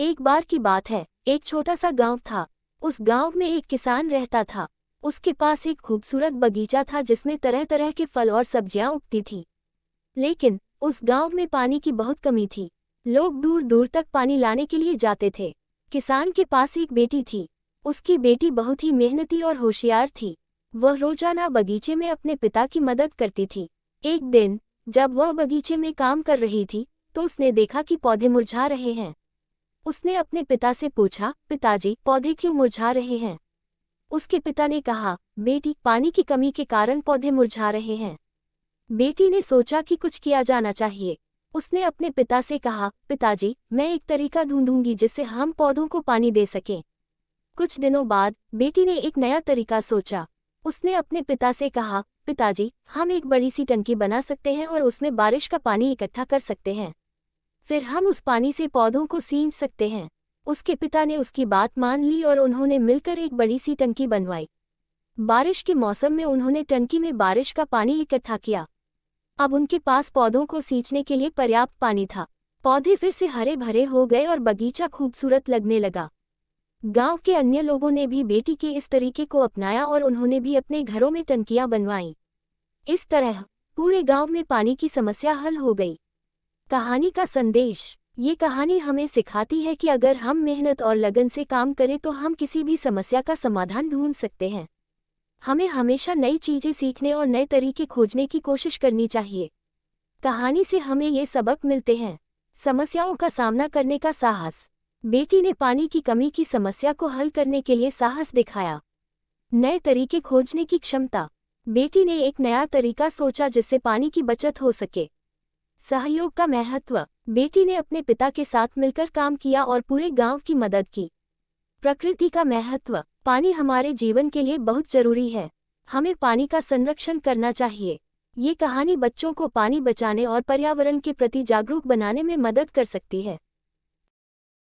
एक बार की बात है, एक छोटा सा गांव था। उस गांव में एक किसान रहता था। उसके पास एक खूबसूरत बगीचा था जिसमें तरह तरह के फल और सब्जियां उगती थी। लेकिन उस गांव में पानी की बहुत कमी थी। लोग दूर दूर तक पानी लाने के लिए जाते थे। किसान के पास एक बेटी थी। उसकी बेटी बहुत ही मेहनती और होशियार थी। वह रोजाना बगीचे में अपने पिता की मदद करती थी। एक दिन जब वह बगीचे में काम कर रही थी तो उसने देखा कि पौधे मुरझा रहे हैं। उसने अपने पिता से पूछा, पिताजी, पौधे क्यों मुरझा रहे हैं? उसके पिता ने कहा, बेटी, पानी की कमी के कारण पौधे मुरझा रहे हैं। बेटी ने सोचा कि कुछ किया जाना चाहिए। उसने अपने पिता से कहा, पिताजी, मैं एक तरीका ढूंढूंगी जिससे हम पौधों को पानी दे सकें। कुछ दिनों बाद बेटी ने एक नया तरीका सोचा। उसने अपने पिता से कहा, पिताजी, हम एक बड़ी सी टंकी बना सकते हैं और उसमें बारिश का पानी इकट्ठा कर सकते हैं। फिर हम उस पानी से पौधों को सींच सकते हैं। उसके पिता ने उसकी बात मान ली और उन्होंने मिलकर एक बड़ी सी टंकी बनवाई। बारिश के मौसम में उन्होंने टंकी में बारिश का पानी इकट्ठा किया। अब उनके पास पौधों को सींचने के लिए पर्याप्त पानी था। पौधे फिर से हरे भरे हो गए और बगीचा खूबसूरत लगने लगा। गांव के अन्य लोगों ने भी बेटी के इस तरीके को अपनाया और उन्होंने भी अपने घरों में टंकियां बनवाईं। इस तरह पूरे गांव में पानी की समस्या हल हो गई। कहानी का संदेश। ये कहानी हमें सिखाती है कि अगर हम मेहनत और लगन से काम करें तो हम किसी भी समस्या का समाधान ढूंढ सकते हैं। हमें हमेशा नई चीजें सीखने और नए तरीके खोजने की कोशिश करनी चाहिए। कहानी से हमें ये सबक मिलते हैं। समस्याओं का सामना करने का साहस। बेटी ने पानी की कमी की समस्या को हल करने के लिए साहस दिखाया। नए तरीके खोजने की क्षमता। बेटी ने एक नया तरीका सोचा जिससे पानी की बचत हो सके। सहयोग का महत्व। बेटी ने अपने पिता के साथ मिलकर काम किया और पूरे गांव की मदद की। प्रकृति का महत्व। पानी हमारे जीवन के लिए बहुत जरूरी है। हमें पानी का संरक्षण करना चाहिए। ये कहानी बच्चों को पानी बचाने और पर्यावरण के प्रति जागरूक बनाने में मदद कर सकती है।